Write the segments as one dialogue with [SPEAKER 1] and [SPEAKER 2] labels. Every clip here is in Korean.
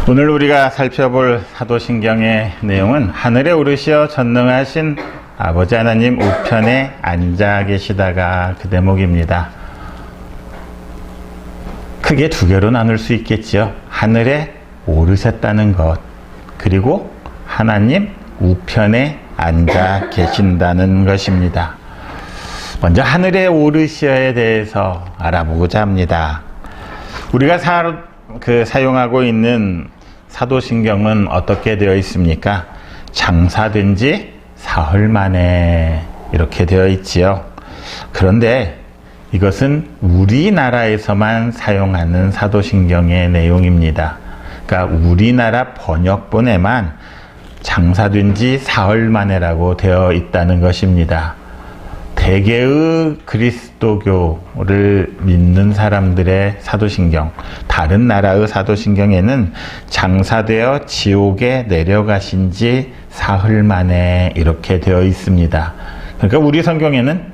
[SPEAKER 1] 오늘 우리가 살펴볼 사도신경의 내용은 하늘에 오르시어 전능하신 아버지 하나님 우편에 앉아 계시다가 그 대목입니다. 크게 두 개로 나눌 수 있겠지요. 하늘에 오르셨다는 것, 그리고 하나님 우편에 앉아 계신다는 것입니다. 먼저 하늘에 오르시어에 대해서 알아보고자 합니다. 우리가 사용하고 있는 사도신경은 어떻게 되어 있습니까? 장사된 지 사흘 만에 이렇게 되어 있지요. 그런데 이것은 우리나라에서만 사용하는 사도신경의 내용입니다. 그러니까 우리나라 번역본에만 장사된 지 사흘 만에라고 되어 있다는 것입니다. 대개의 그리스도교를 믿는 사람들의 사도신경, 다른 나라의 사도신경에는 장사되어 지옥에 내려가신 지 사흘 만에 이렇게 되어 있습니다. 그러니까 우리 성경에는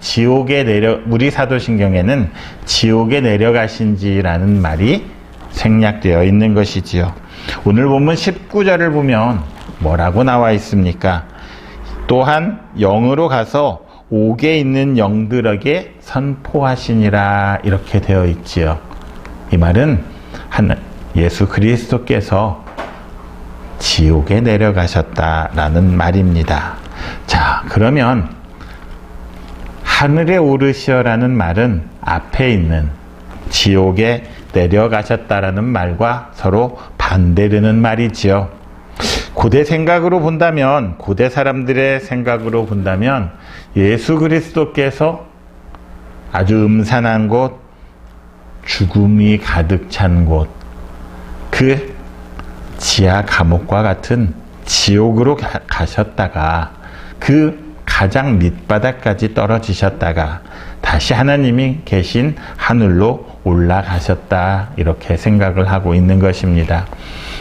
[SPEAKER 1] 우리 사도신경에는 지옥에 내려가신 지라는 말이 생략되어 있는 것이지요. 오늘 본문 19절을 보면 뭐라고 나와 있습니까? 또한 영으로 가서 옥에 있는 영들에게 선포하시니라 이렇게 되어 있지요. 이 말은 예수 그리스도께서 지옥에 내려가셨다라는 말입니다. 자, 그러면 하늘에 오르시어라는 말은 앞에 있는 지옥에 내려가셨다라는 말과 서로 반대되는 말이지요. 고대 사람들의 생각으로 본다면 예수 그리스도께서 아주 음산한 곳, 죽음이 가득 찬 곳, 그 지하 감옥과 같은 지옥으로 가셨다가 그 가장 밑바닥까지 떨어지셨다가 다시 하나님이 계신 하늘로 올라가셨다 이렇게 생각을 하고 있는 것입니다.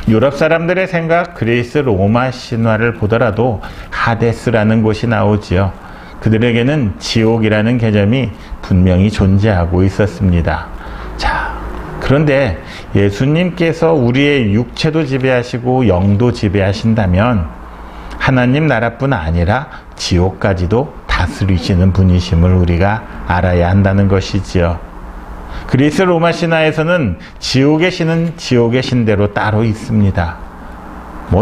[SPEAKER 1] 유럽 사람들의 생각, 그리스 로마 신화를 보더라도 하데스라는 곳이 나오지요. 그들에게는 지옥이라는 개념이 분명히 존재하고 있었습니다. 자, 그런데 예수님께서 우리의 육체도 지배하시고 영도 지배하신다면 하나님 나라뿐 아니라 지옥까지도 다스리시는 분이심을 우리가 알아야 한다는 것이지요. 그리스 로마 신화에서는 지옥의 신은 지옥의 신대로 따로 있습니다.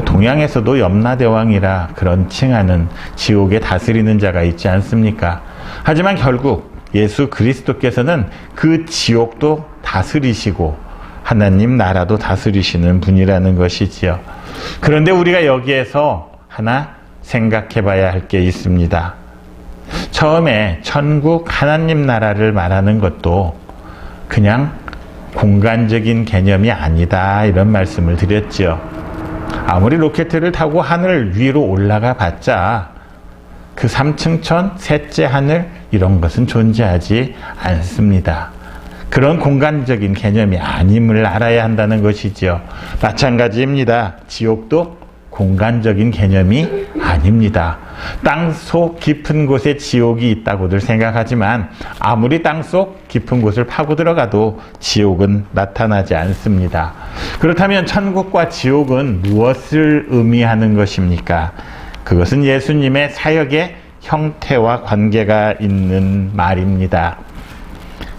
[SPEAKER 1] 동양에서도 염라대왕이라 그런 칭하는 지옥에 다스리는 자가 있지 않습니까? 하지만 결국 예수 그리스도께서는 그 지옥도 다스리시고 하나님 나라도 다스리시는 분이라는 것이지요. 그런데 우리가 여기에서 하나 생각해 봐야 할 게 있습니다. 처음에 천국 하나님 나라를 말하는 것도 그냥 공간적인 개념이 아니다 이런 말씀을 드렸지요. 아무리 로켓을 타고 하늘 위로 올라가 봤자 그 3층천, 셋째 하늘 이런 것은 존재하지 않습니다. 그런 공간적인 개념이 아님을 알아야 한다는 것이지요. 마찬가지입니다. 지옥도 공간적인 개념이 아닙니다. 땅속 깊은 곳에 지옥이 있다고들 생각하지만 아무리 땅속 깊은 곳을 파고 들어가도 지옥은 나타나지 않습니다. 그렇다면 천국과 지옥은 무엇을 의미하는 것입니까? 그것은 예수님의 사역의 형태와 관계가 있는 말입니다.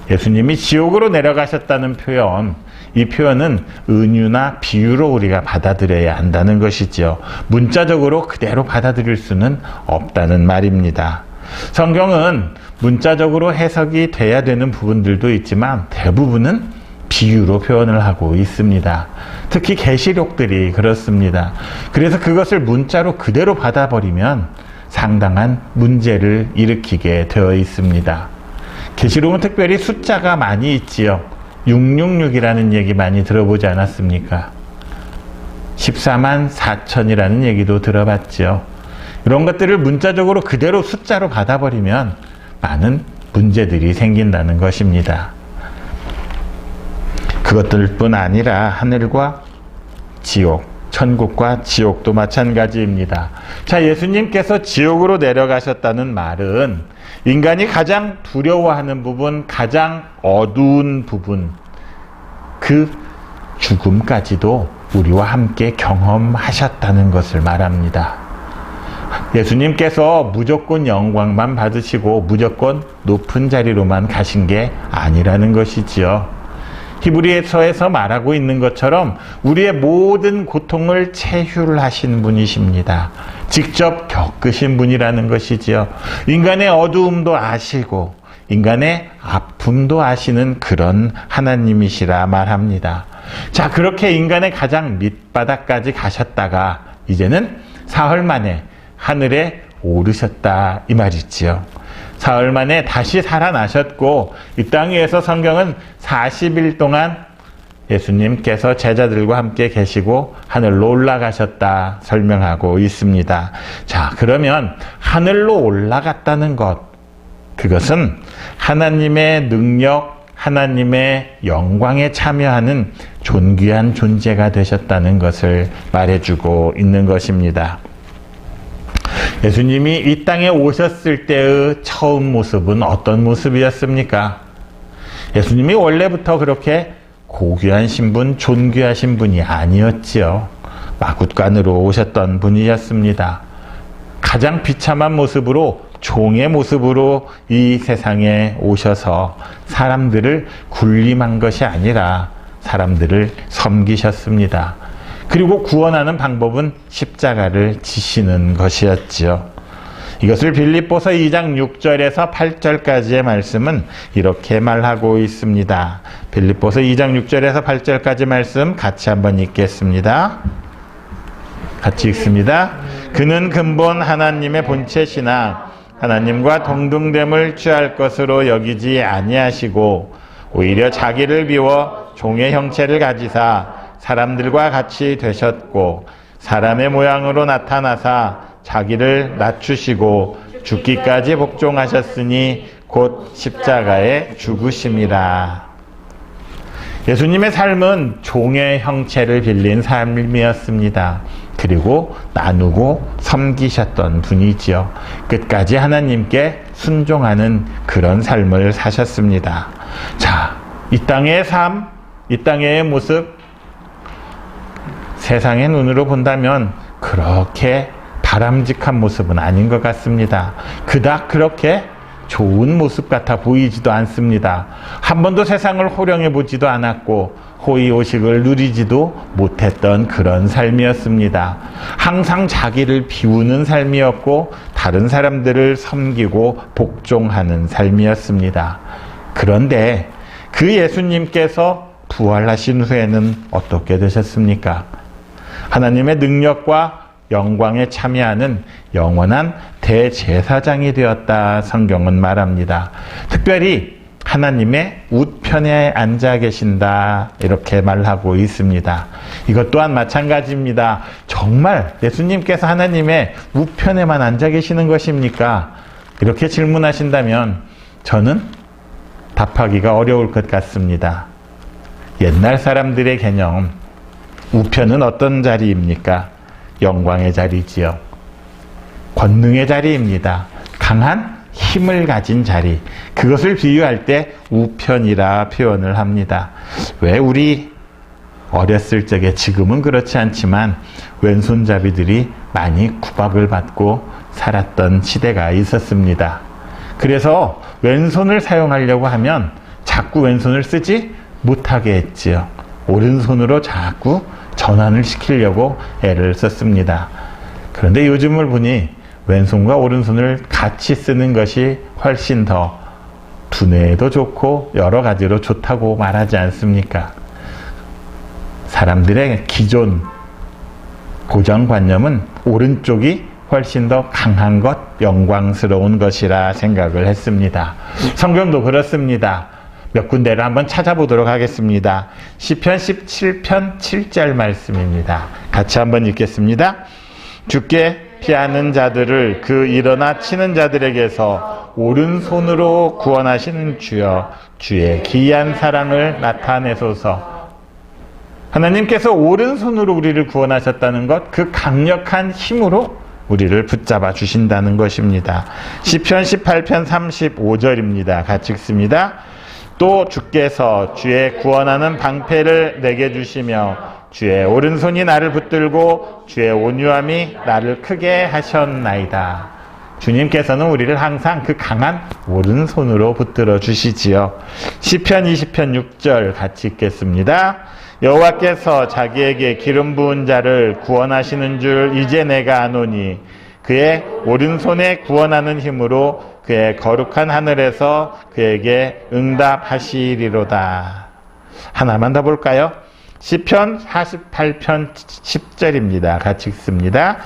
[SPEAKER 1] 예수님이 지옥으로 내려가셨다는 표현, 이 표현은 은유나 비유로 우리가 받아들여야 한다는 것이지요. 문자적으로 그대로 받아들일 수는 없다는 말입니다. 성경은 문자적으로 해석이 돼야 되는 부분들도 있지만 대부분은 비유로 표현을 하고 있습니다. 특히 계시록들이 그렇습니다. 그래서 그것을 문자로 그대로 받아버리면 상당한 문제를 일으키게 되어 있습니다. 계시록은 특별히 숫자가 많이 있지요. 666이라는 얘기 많이 들어보지 않았습니까? 14만 4천이라는 얘기도 들어봤죠. 이런 것들을 문자적으로 그대로 숫자로 받아버리면 많은 문제들이 생긴다는 것입니다. 그것들뿐 아니라 하늘과 지옥, 천국과 지옥도 마찬가지입니다. 자, 예수님께서 지옥으로 내려가셨다는 말은 인간이 가장 두려워하는 부분, 가장 어두운 부분, 그 죽음까지도 우리와 함께 경험하셨다는 것을 말합니다. 예수님께서 무조건 영광만 받으시고 무조건 높은 자리로만 가신 게 아니라는 것이지요. 히브리서에서 말하고 있는 것처럼 우리의 모든 고통을 체휼하신 분이십니다. 직접 겪으신 분이라는 것이지요. 인간의 어두움도 아시고 인간의 아픔도 아시는 그런 하나님이시라 말합니다. 자, 그렇게 인간의 가장 밑바닥까지 가셨다가 이제는 사흘 만에 하늘에 오르셨다 이 말이지요. 사흘 만에 다시 살아나셨고 이 땅 위에서 성경은 40일 동안 예수님께서 제자들과 함께 계시고 하늘로 올라가셨다 설명하고 있습니다. 자, 그러면 하늘로 올라갔다는 것, 그것은 하나님의 능력, 하나님의 영광에 참여하는 존귀한 존재가 되셨다는 것을 말해주고 있는 것입니다. 예수님이 이 땅에 오셨을 때의 처음 모습은 어떤 모습이었습니까? 예수님이 원래부터 그렇게 고귀한 신분, 존귀하신 분이 아니었지요. 마굿간으로 오셨던 분이었습니다. 가장 비참한 모습으로, 종의 모습으로 이 세상에 오셔서 사람들을 군림한 것이 아니라 사람들을 섬기셨습니다. 그리고 구원하는 방법은 십자가를 지시는 것이었지요. 이것을 빌립보서 2장 6절에서 8절까지의 말씀은 이렇게 말하고 있습니다. 빌립보서 2장 6절에서 8절까지 말씀 같이 한번 읽겠습니다. 같이 읽습니다. 그는 근본 하나님의 본체시나 하나님과 동등됨을 취할 것으로 여기지 아니하시고 오히려 자기를 비워 종의 형체를 가지사 사람들과 같이 되셨고 사람의 모양으로 나타나사 자기를 낮추시고 죽기까지 복종하셨으니 곧 십자가에 죽으심이라. 예수님의 삶은 종의 형체를 빌린 삶이었습니다. 그리고 나누고 섬기셨던 분이지요. 끝까지 하나님께 순종하는 그런 삶을 사셨습니다. 자, 이 땅의 삶, 이 땅의 모습, 세상의 눈으로 본다면 그렇게 바람직한 모습은 아닌 것 같습니다. 그닥 그렇게 좋은 모습 같아 보이지도 않습니다. 한 번도 세상을 호령해 보지도 않았고 호의호식을 누리지도 못했던 그런 삶이었습니다. 항상 자기를 비우는 삶이었고 다른 사람들을 섬기고 복종하는 삶이었습니다. 그런데 그 예수님께서 부활하신 후에는 어떻게 되셨습니까? 하나님의 능력과 영광에 참여하는 영원한 대제사장이 되었다 성경은 말합니다. 특별히 하나님의 우편에 앉아 계신다 이렇게 말하고 있습니다. 이것 또한 마찬가지입니다. 정말 예수님께서 하나님의 우편에만 앉아 계시는 것입니까? 이렇게 질문하신다면 저는 답하기가 어려울 것 같습니다. 옛날 사람들의 개념, 우편은 어떤 자리입니까? 영광의 자리지요. 권능의 자리입니다. 강한 힘을 가진 자리. 그것을 비유할 때 우편이라 표현을 합니다. 왜 우리 어렸을 적에, 지금은 그렇지 않지만 왼손잡이들이 많이 구박을 받고 살았던 시대가 있었습니다. 그래서 왼손을 사용하려고 하면 자꾸 왼손을 쓰지 못하게 했지요. 오른손으로 자꾸 전환을 시키려고 애를 썼습니다. 그런데 요즘을 보니 왼손과 오른손을 같이 쓰는 것이 훨씬 더 두뇌에도 좋고 여러 가지로 좋다고 말하지 않습니까? 사람들의 기존 고정관념은 오른쪽이 훨씬 더 강한 것, 영광스러운 것이라 생각을 했습니다. 성경도 그렇습니다. 몇 군데를 한번 찾아보도록 하겠습니다. 시편 17편 7절 말씀입니다. 같이 한번 읽겠습니다. 주께 피하는 자들을 그 일어나 치는 자들에게서 오른손으로 구원하시는 주여, 주의 기이한 사랑을 나타내소서. 하나님께서 오른손으로 우리를 구원하셨다는 것, 그 강력한 힘으로 우리를 붙잡아 주신다는 것입니다. 시편 18편 35절입니다. 같이 읽습니다. 또 주께서 주의 구원하는 방패를 내게 주시며 주의 오른손이 나를 붙들고 주의 온유함이 나를 크게 하셨나이다. 주님께서는 우리를 항상 그 강한 오른손으로 붙들어 주시지요. 시편 20편 6절 같이 읽겠습니다. 여호와께서 자기에게 기름 부은 자를 구원하시는 줄 이제 내가 아노니 그의 오른손에 구원하는 힘으로 그의 거룩한 하늘에서 그에게 응답하시리로다. 하나만 더 볼까요? 시편 48편 10절입니다. 같이 읽습니다.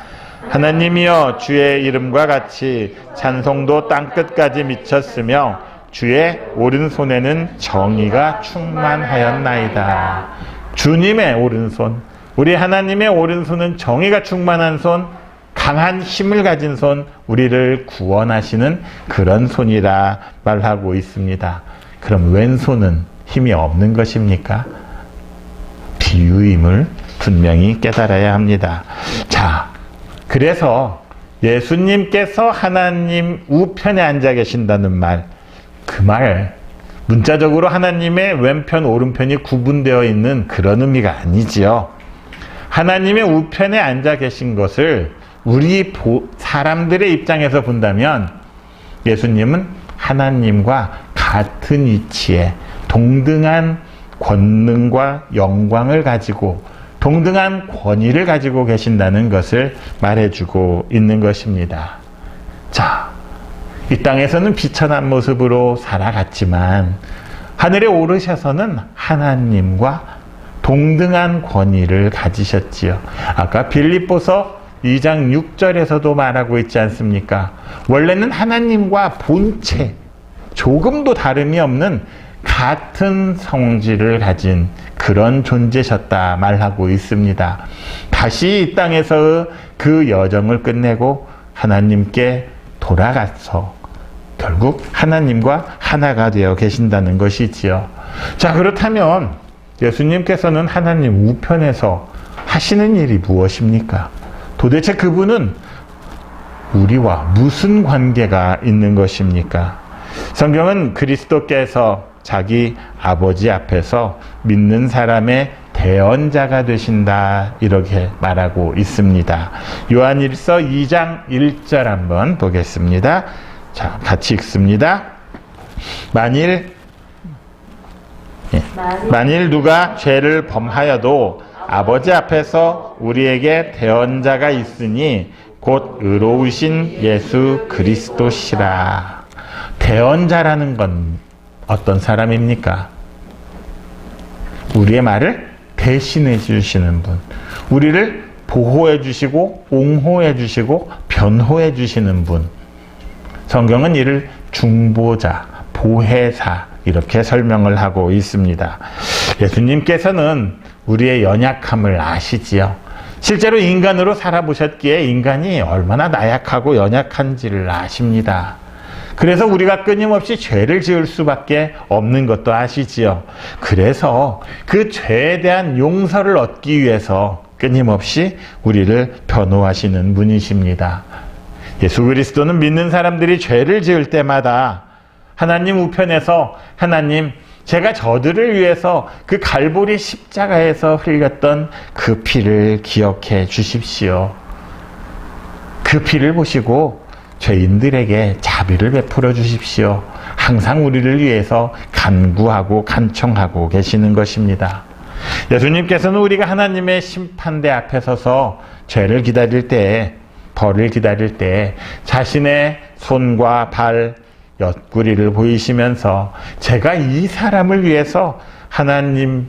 [SPEAKER 1] 하나님이여 주의 이름과 같이 찬송도 땅끝까지 미쳤으며 주의 오른손에는 정의가 충만하였나이다. 주님의 오른손, 우리 하나님의 오른손은 정의가 충만한 손, 강한 힘을 가진 손, 우리를 구원하시는 그런 손이라 말하고 있습니다. 그럼 왼손은 힘이 없는 것입니까? 비유임을 분명히 깨달아야 합니다. 자, 그래서 예수님께서 하나님 우편에 앉아 계신다는 말, 그 말 문자적으로 하나님의 왼편 오른편이 구분되어 있는 그런 의미가 아니지요. 하나님의 우편에 앉아 계신 것을 우리 사람들의 입장에서 본다면 예수님은 하나님과 같은 위치에 동등한 권능과 영광을 가지고 동등한 권위를 가지고 계신다는 것을 말해주고 있는 것입니다. 자, 이 땅에서는 비천한 모습으로 살아갔지만 하늘에 오르셔서는 하나님과 동등한 권위를 가지셨지요. 아까 빌립보서 2장 6절에서도 말하고 있지 않습니까? 원래는 하나님과 본체, 조금도 다름이 없는 같은 성질을 가진 그런 존재셨다 말하고 있습니다. 다시 이 땅에서 그 여정을 끝내고 하나님께 돌아가서 결국 하나님과 하나가 되어 계신다는 것이지요. 자, 그렇다면 예수님께서는 하나님 우편에서 하시는 일이 무엇입니까? 도대체 그분은 우리와 무슨 관계가 있는 것입니까? 성경은 그리스도께서 자기 아버지 앞에서 믿는 사람의 대언자가 되신다 이렇게 말하고 있습니다. 요한일서 2장 1절 한번 보겠습니다. 자, 같이 읽습니다. 만일 누가 죄를 범하여도 아버지 앞에서 우리에게 대언자가 있으니 곧 의로우신 예수 그리스도시라. 대언자라는 건 어떤 사람입니까? 우리의 말을 대신해 주시는 분, 우리를 보호해 주시고 옹호해 주시고 변호해 주시는 분. 성경은 이를 중보자, 보혜사 이렇게 설명을 하고 있습니다. 예수님께서는 우리의 연약함을 아시지요. 실제로 인간으로 살아보셨기에 인간이 얼마나 나약하고 연약한지를 아십니다. 그래서 우리가 끊임없이 죄를 지을 수밖에 없는 것도 아시지요. 그래서 그 죄에 대한 용서를 얻기 위해서 끊임없이 우리를 변호하시는 분이십니다. 예수 그리스도는 믿는 사람들이 죄를 지을 때마다 하나님 우편에서 하나님, 제가 저들을 위해서 그 갈보리 십자가에서 흘렸던 그 피를 기억해 주십시오. 그 피를 보시고 죄인들에게 자비를 베풀어 주십시오. 항상 우리를 위해서 간구하고 간청하고 계시는 것입니다. 예수님께서는 우리가 하나님의 심판대 앞에 서서 죄를 기다릴 때, 벌을 기다릴 때 자신의 손과 발, 옆구리를 보이시면서 제가 이 사람을 위해서 하나님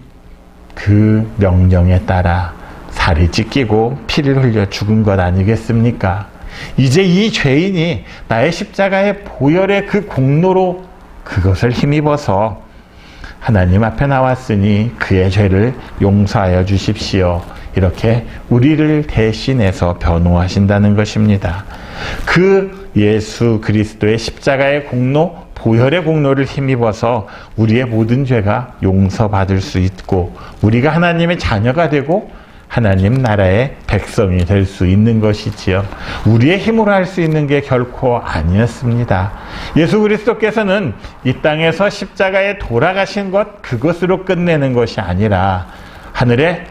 [SPEAKER 1] 그 명령에 따라 살이 찢기고 피를 흘려 죽은 것 아니겠습니까? 이제 이 죄인이 나의 십자가의 보혈의 그 공로로 그것을 힘입어서 하나님 앞에 나왔으니 그의 죄를 용서하여 주십시오. 이렇게 우리를 대신해서 변호하신다는 것입니다. 그 예수 그리스도의 십자가의 공로, 보혈의 공로를 힘입어서 우리의 모든 죄가 용서받을 수 있고 우리가 하나님의 자녀가 되고 하나님 나라의 백성이 될 수 있는 것이지요. 우리의 힘으로 할 수 있는 게 결코 아니었습니다. 예수 그리스도께서는 이 땅에서 십자가에 돌아가신 것, 그것으로 끝내는 것이 아니라 하늘에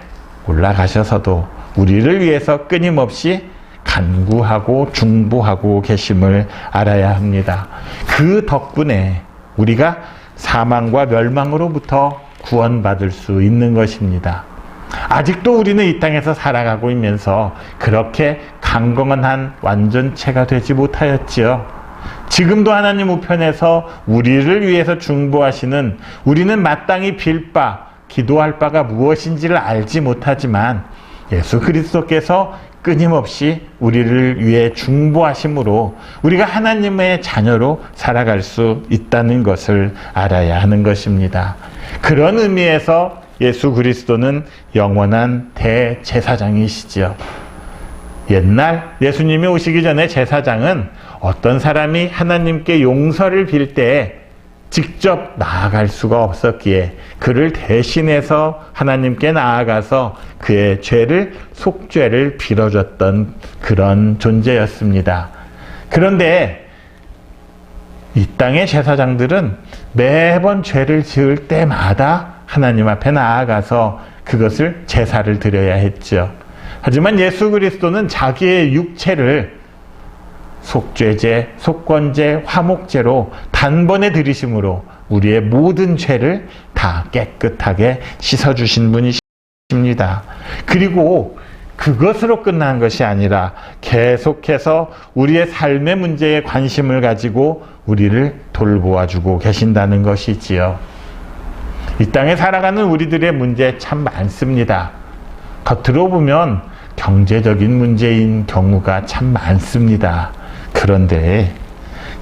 [SPEAKER 1] 올라가셔서도 우리를 위해서 끊임없이 간구하고 중보하고 계심을 알아야 합니다. 그 덕분에 우리가 사망과 멸망으로부터 구원받을 수 있는 것입니다. 아직도 우리는 이 땅에서 살아가고 있면서 그렇게 강건한 완전체가 되지 못하였지요. 지금도 하나님 우편에서 우리를 위해서 중보하시는, 우리는 마땅히 빌 바, 기도할 바가 무엇인지를 알지 못하지만 예수 그리스도께서 끊임없이 우리를 위해 중보하심으로 우리가 하나님의 자녀로 살아갈 수 있다는 것을 알아야 하는 것입니다. 그런 의미에서 예수 그리스도는 영원한 대제사장이시지요. 옛날 예수님이 오시기 전에 제사장은 어떤 사람이 하나님께 용서를 빌 때 직접 나아갈 수가 없었기에 그를 대신해서 하나님께 나아가서 그의 죄를, 속죄를 빌어줬던 그런 존재였습니다. 그런데 이 땅의 제사장들은 매번 죄를 지을 때마다 하나님 앞에 나아가서 그것을 제사를 드려야 했죠. 하지만 예수 그리스도는 자기의 육체를 속죄제, 속건제, 화목제로 단번에 드리심으로 우리의 모든 죄를 다 깨끗하게 씻어주신 분이십니다. 그리고 그것으로 끝난 것이 아니라 계속해서 우리의 삶의 문제에 관심을 가지고 우리를 돌보아주고 계신다는 것이지요. 이 땅에 살아가는 우리들의 문제 참 많습니다. 겉으로 보면 경제적인 문제인 경우가 참 많습니다. 그런데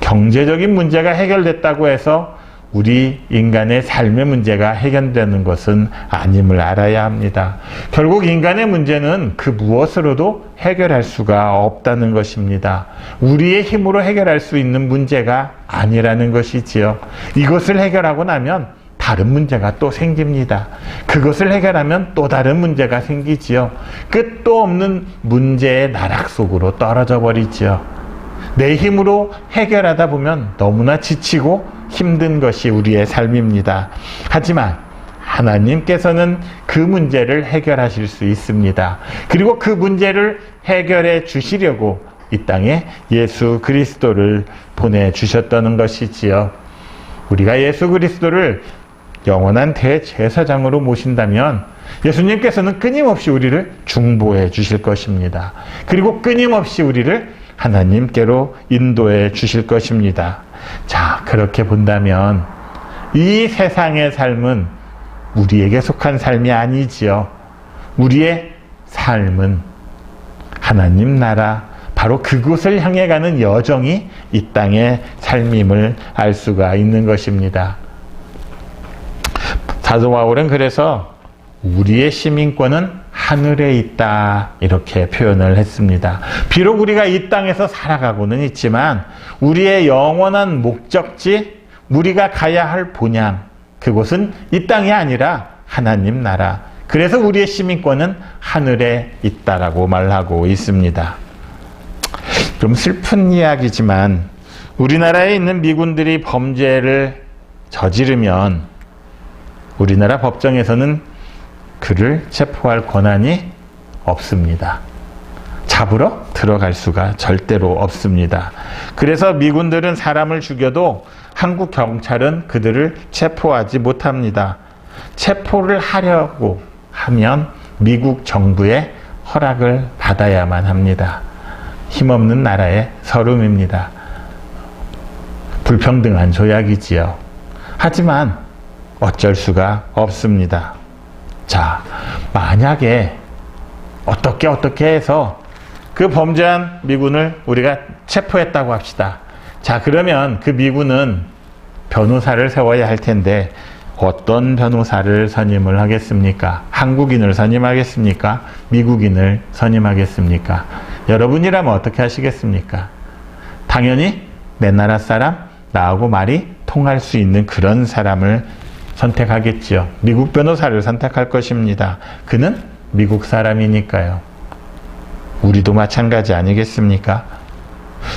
[SPEAKER 1] 경제적인 문제가 해결됐다고 해서 우리 인간의 삶의 문제가 해결되는 것은 아님을 알아야 합니다. 결국 인간의 문제는 그 무엇으로도 해결할 수가 없다는 것입니다. 우리의 힘으로 해결할 수 있는 문제가 아니라는 것이지요. 이것을 해결하고 나면 다른 문제가 또 생깁니다. 그것을 해결하면 또 다른 문제가 생기지요. 끝도 없는 문제의 나락 속으로 떨어져 버리지요. 내 힘으로 해결하다 보면 너무나 지치고 힘든 것이 우리의 삶입니다. 하지만 하나님께서는 그 문제를 해결하실 수 있습니다. 그리고 그 문제를 해결해 주시려고 이 땅에 예수 그리스도를 보내주셨다는 것이지요. 우리가 예수 그리스도를 영원한 대제사장으로 모신다면 예수님께서는 끊임없이 우리를 중보해 주실 것입니다. 그리고 끊임없이 우리를 하나님께로 인도해 주실 것입니다. 자, 그렇게 본다면 이 세상의 삶은 우리에게 속한 삶이 아니지요. 우리의 삶은 하나님 나라, 바로 그곳을 향해 가는 여정이 이 땅의 삶임을 알 수가 있는 것입니다. 사도 바울은 그래서 우리의 시민권은 하늘에 있다, 이렇게 표현을 했습니다. 비록 우리가 이 땅에서 살아가고는 있지만 우리의 영원한 목적지, 우리가 가야 할 본향, 그곳은 이 땅이 아니라 하나님 나라. 그래서 우리의 시민권은 하늘에 있다라고 말하고 있습니다. 좀 슬픈 이야기지만 우리나라에 있는 미군들이 범죄를 저지르면 우리나라 법정에서는 그를 체포할 권한이 없습니다. 잡으러 들어갈 수가 절대로 없습니다. 그래서 미군들은 사람을 죽여도 한국 경찰은 그들을 체포하지 못합니다. 체포를 하려고 하면 미국 정부의 허락을 받아야만 합니다. 힘없는 나라의 서름입니다. 불평등한 조약이지요. 하지만 어쩔 수가 없습니다. 자, 만약에 어떻게 해서 그 범죄한 미군을 우리가 체포했다고 합시다. 자, 그러면 그 미군은 변호사를 세워야 할 텐데 어떤 변호사를 선임을 하겠습니까? 한국인을 선임하겠습니까? 미국인을 선임하겠습니까? 여러분이라면 어떻게 하시겠습니까? 당연히 내 나라 사람, 나하고 말이 통할 수 있는 그런 사람을 선택하겠지요. 미국 변호사를 선택할 것입니다. 그는 미국 사람이니까요. 우리도 마찬가지 아니겠습니까?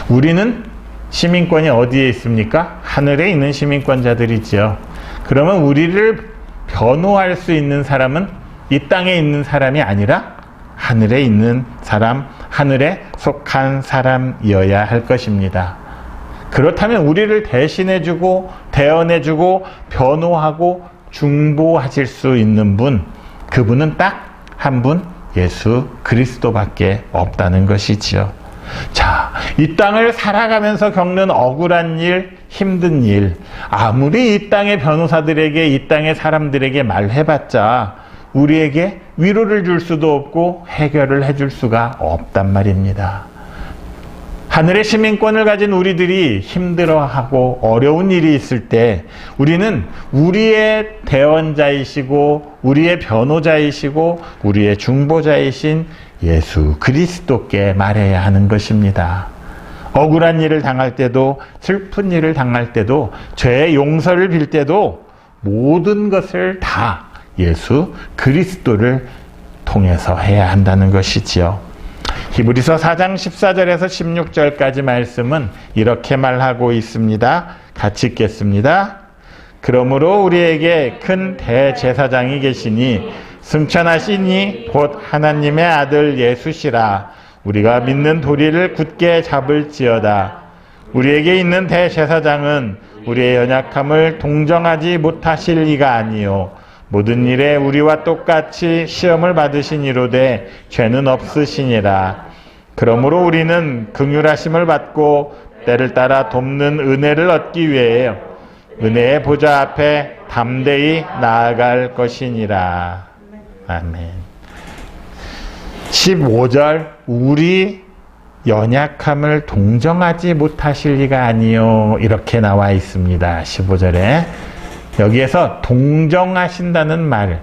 [SPEAKER 1] 우리는 시민권이 어디에 있습니까? 하늘에 있는 시민권자들이지요. 그러면 우리를 변호할 수 있는 사람은 이 땅에 있는 사람이 아니라 하늘에 있는 사람, 하늘에 속한 사람이어야 할 것입니다. 그렇다면 우리를 대신해주고 대언해주고 변호하고 중보하실 수 있는 분, 그분은 딱 한 분, 예수 그리스도밖에 없다는 것이지요. 자, 이 땅을 살아가면서 겪는 억울한 일, 힘든 일, 아무리 이 땅의 변호사들에게, 이 땅의 사람들에게 말해봤자 우리에게 위로를 줄 수도 없고 해결을 해줄 수가 없단 말입니다. 하늘의 시민권을 가진 우리들이 힘들어하고 어려운 일이 있을 때 우리는 우리의 대언자이시고 우리의 변호자이시고 우리의 중보자이신 예수 그리스도께 말해야 하는 것입니다. 억울한 일을 당할 때도, 슬픈 일을 당할 때도, 죄의 용서를 빌 때도 모든 것을 다 예수 그리스도를 통해서 해야 한다는 것이지요. 히브리서 4장 14절에서 16절까지 말씀은 이렇게 말하고 있습니다. 같이 읽겠습니다. 그러므로 우리에게 큰 대제사장이 계시니 승천하시니 곧 하나님의 아들 예수시라. 우리가 믿는 도리를 굳게 잡을지어다. 우리에게 있는 대제사장은 우리의 연약함을 동정하지 못하실 이가 아니요 모든 일에 우리와 똑같이 시험을 받으시니로되 죄는 없으시니라. 그러므로 우리는 긍휼하심을 받고 때를 따라 돕는 은혜를 얻기 위해 은혜의 보좌 앞에 담대히 나아갈 것이니라. 아멘. 15절 우리 연약함을 동정하지 못하실 리가 아니요 이렇게 나와 있습니다. 15절에 여기에서 동정하신다는 말,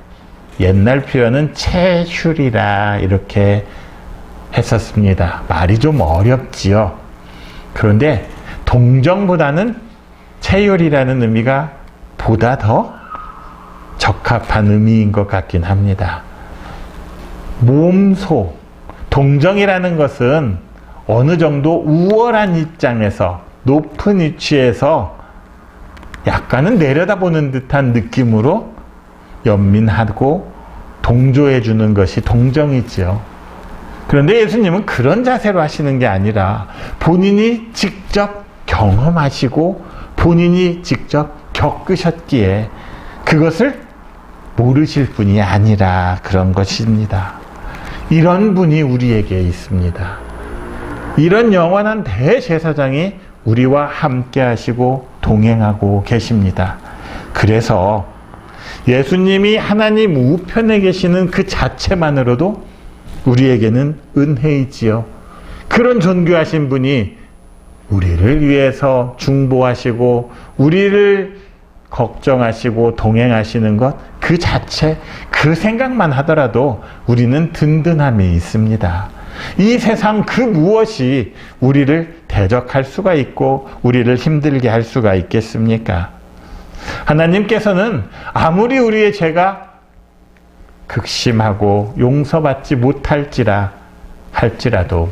[SPEAKER 1] 옛날 표현은 체휼이라 이렇게 했었습니다. 말이 좀 어렵지요. 그런데 동정보다는 체휼이라는 의미가 보다 더 적합한 의미인 것 같긴 합니다. 몸소, 동정이라는 것은 어느 정도 우월한 입장에서, 높은 위치에서 약간은 내려다보는 듯한 느낌으로 연민하고 동조해 주는 것이 동정이지요. 그런데 예수님은 그런 자세로 하시는 게 아니라 본인이 직접 경험하시고 본인이 직접 겪으셨기에 그것을 모르실 분이 아니라 그런 것입니다. 이런 분이 우리에게 있습니다. 이런 영원한 대제사장이 우리와 함께 하시고 동행하고 계십니다. 그래서 예수님이 하나님 우편에 계시는 그 자체만으로도 우리에게는 은혜이지요. 그런 존귀하신 분이 우리를 위해서 중보하시고 우리를 걱정하시고 동행하시는 것, 그 자체, 그 생각만 하더라도 우리는 든든함이 있습니다. 이 세상 그 무엇이 우리를 대적할 수가 있고 우리를 힘들게 할 수가 있겠습니까? 하나님께서는 아무리 우리의 죄가 극심하고 용서받지 할지라도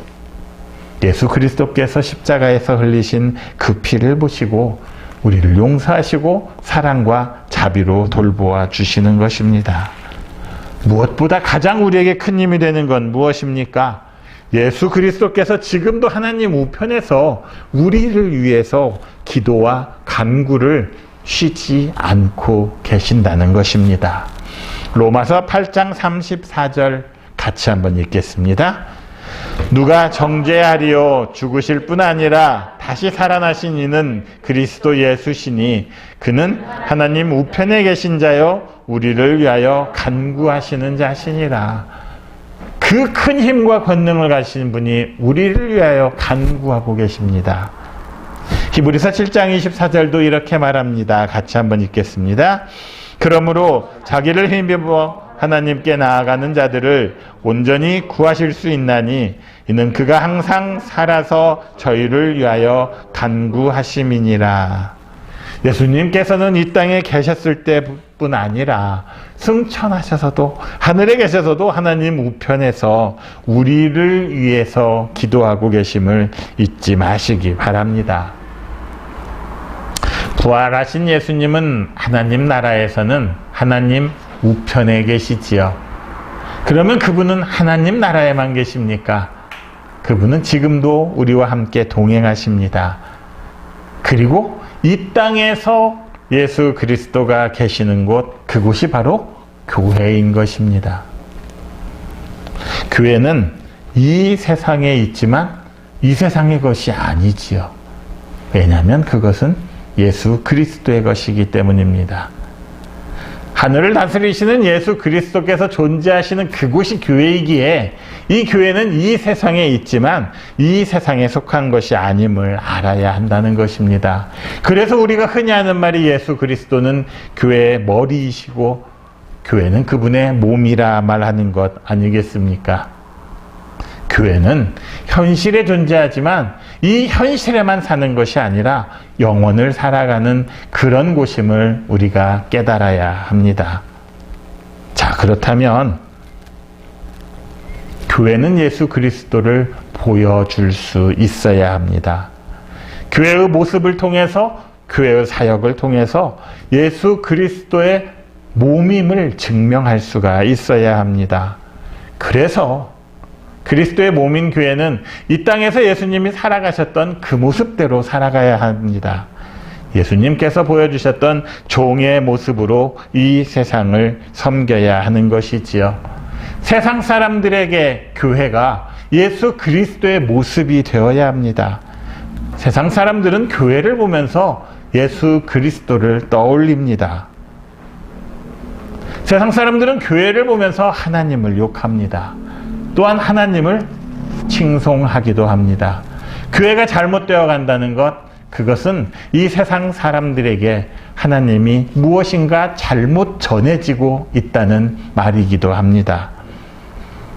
[SPEAKER 1] 예수 그리스도께서 십자가에서 흘리신 그 피를 보시고 우리를 용서하시고 사랑과 자비로 돌보아 주시는 것입니다. 무엇보다 가장 우리에게 큰 힘이 되는 건 무엇입니까? 예수 그리스도께서 지금도 하나님 우편에서 우리를 위해서 기도와 간구를 쉬지 않고 계신다는 것입니다. 로마서 8장 34절 같이 한번 읽겠습니다. 누가 정죄하리요? 죽으실 뿐 아니라 다시 살아나신 이는 그리스도 예수시니 그는 하나님 우편에 계신 자요 우리를 위하여 간구하시는 자시니라. 그 큰 힘과 권능을 가진 분이 우리를 위하여 간구하고 계십니다. 히브리서 7장 24절도 이렇게 말합니다. 같이 한번 읽겠습니다. 그러므로 자기를 힘입어 하나님께 나아가는 자들을 온전히 구하실 수 있나니 이는 그가 항상 살아서 저희를 위하여 간구하심이니라. 예수님께서는 이 땅에 계셨을 때뿐 아니라 승천하셔서도 하늘에 계셔서도 하나님 우편에서 우리를 위해서 기도하고 계심을 잊지 마시기 바랍니다. 부활하신 예수님은 하나님 나라에서는 하나님 우편에 계시지요. 그러면 그분은 하나님 나라에만 계십니까? 그분은 지금도 우리와 함께 동행하십니다. 그리고 이 땅에서 예수 그리스도가 계시는 곳, 그곳이 바로 교회인 것입니다. 교회는 이 세상에 있지만 이 세상의 것이 아니지요. 왜냐하면 그것은 예수 그리스도의 것이기 때문입니다. 하늘을 다스리시는 예수 그리스도께서 존재하시는 그곳이 교회이기에 이 교회는 이 세상에 있지만 이 세상에 속한 것이 아님을 알아야 한다는 것입니다. 그래서 우리가 흔히 하는 말이 예수 그리스도는 교회의 머리이시고 교회는 그분의 몸이라 말하는 것 아니겠습니까? 교회는 현실에 존재하지만 이 현실에만 사는 것이 아니라 영혼을 살아가는 그런 곳임을 우리가 깨달아야 합니다. 자, 그렇다면 교회는 예수 그리스도를 보여줄 수 있어야 합니다. 교회의 모습을 통해서, 교회의 사역을 통해서 예수 그리스도의 몸임을 증명할 수가 있어야 합니다. 그래서 그리스도의 몸인 교회는 이 땅에서 예수님이 살아가셨던 그 모습대로 살아가야 합니다. 예수님께서 보여주셨던 종의 모습으로 이 세상을 섬겨야 하는 것이지요. 세상 사람들에게 교회가 예수 그리스도의 모습이 되어야 합니다. 세상 사람들은 교회를 보면서 예수 그리스도를 떠올립니다. 세상 사람들은 교회를 보면서 하나님을 욕합니다. 또한 하나님을 칭송하기도 합니다. 교회가 잘못되어 간다는 것, 그것은 이 세상 사람들에게 하나님이 무엇인가 잘못 전해지고 있다는 말이기도 합니다.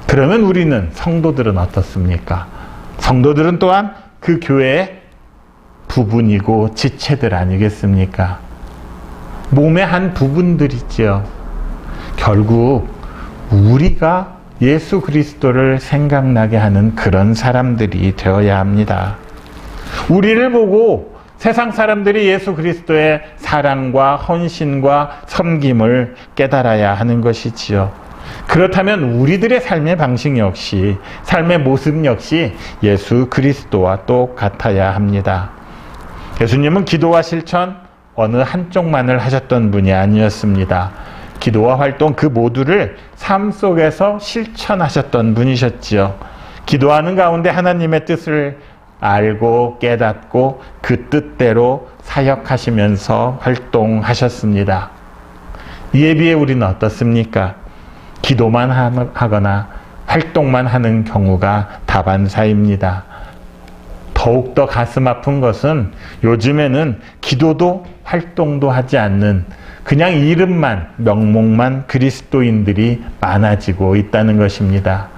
[SPEAKER 1] 그러면 우리는, 성도들은 어떻습니까? 성도들은 또한 그 교회의 부분이고 지체들 아니겠습니까? 몸의 한 부분들이지요. 결국 우리가 예수 그리스도를 생각나게 하는 그런 사람들이 되어야 합니다. 우리를 보고 세상 사람들이 예수 그리스도의 사랑과 헌신과 섬김을 깨달아야 하는 것이지요. 그렇다면 우리들의 삶의 방식 역시, 삶의 모습 역시 예수 그리스도와 똑같아야 합니다. 예수님은 기도와 실천 어느 한쪽만을 하셨던 분이 아니었습니다. 기도와 활동 그 모두를 삶 속에서 실천하셨던 분이셨지요. 기도하는 가운데 하나님의 뜻을 알고 깨닫고 그 뜻대로 사역하시면서 활동하셨습니다. 이에 비해 우리는 어떻습니까? 기도만 하거나 활동만 하는 경우가 다반사입니다. 더욱더 가슴 아픈 것은 요즘에는 기도도 활동도 하지 않는 그냥 이름만, 명목만 그리스도인들이 많아지고 있다는 것입니다.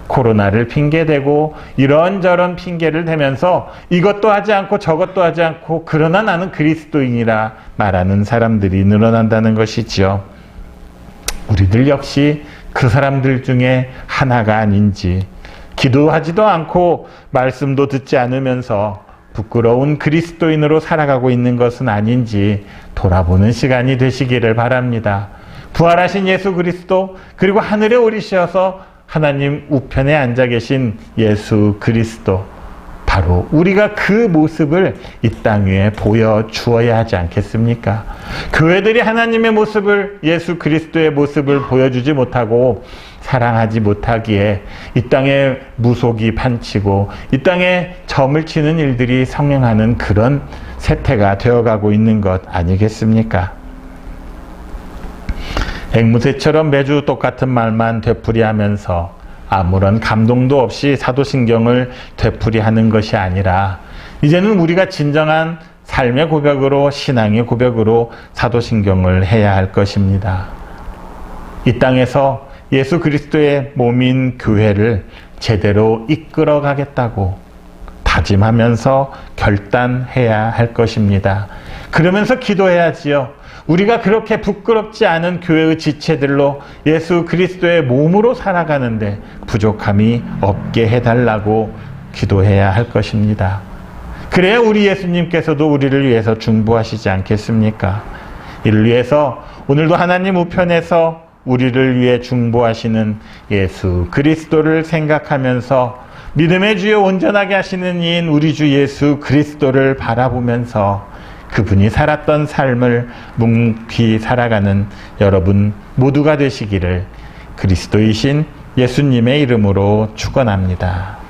[SPEAKER 1] 코로나를 핑계대고 이런저런 핑계를 대면서 이것도 하지 않고 저것도 하지 않고 그러나 나는 그리스도인이라 말하는 사람들이 늘어난다는 것이지요. 우리들 역시 그 사람들 중에 하나가 아닌지, 기도하지도 않고 말씀도 듣지 않으면서 부끄러운 그리스도인으로 살아가고 있는 것은 아닌지 돌아보는 시간이 되시기를 바랍니다. 부활하신 예수 그리스도, 그리고 하늘에 오르셔서 하나님 우편에 앉아 계신 예수 그리스도, 바로 우리가 그 모습을 이 땅 위에 보여주어야 하지 않겠습니까? 교회들이 하나님의 모습을, 예수 그리스도의 모습을 보여주지 못하고 사랑하지 못하기에 이 땅에 무속이 판치고 이 땅에 점을 치는 일들이 성행하는 그런 세태가 되어가고 있는 것 아니겠습니까? 앵무새처럼 매주 똑같은 말만 되풀이하면서 아무런 감동도 없이 사도신경을 되풀이하는 것이 아니라 이제는 우리가 진정한 삶의 고백으로, 신앙의 고백으로 사도신경을 해야 할 것입니다. 이 땅에서 예수 그리스도의 몸인 교회를 제대로 이끌어 가겠다고 다짐하면서 결단해야 할 것입니다. 그러면서 기도해야지요. 우리가 그렇게 부끄럽지 않은 교회의 지체들로 예수 그리스도의 몸으로 살아가는데 부족함이 없게 해달라고 기도해야 할 것입니다. 그래야 우리 예수님께서도 우리를 위해서 중보하시지 않겠습니까? 이를 위해서 오늘도 하나님 우편에서 우리를 위해 중보하시는 예수 그리스도를 생각하면서 믿음의 주여 온전하게 하시는 이인 우리 주 예수 그리스도를 바라보면서 그분이 살았던 삶을 묵묵히 살아가는 여러분 모두가 되시기를 그리스도이신 예수님의 이름으로 축원합니다.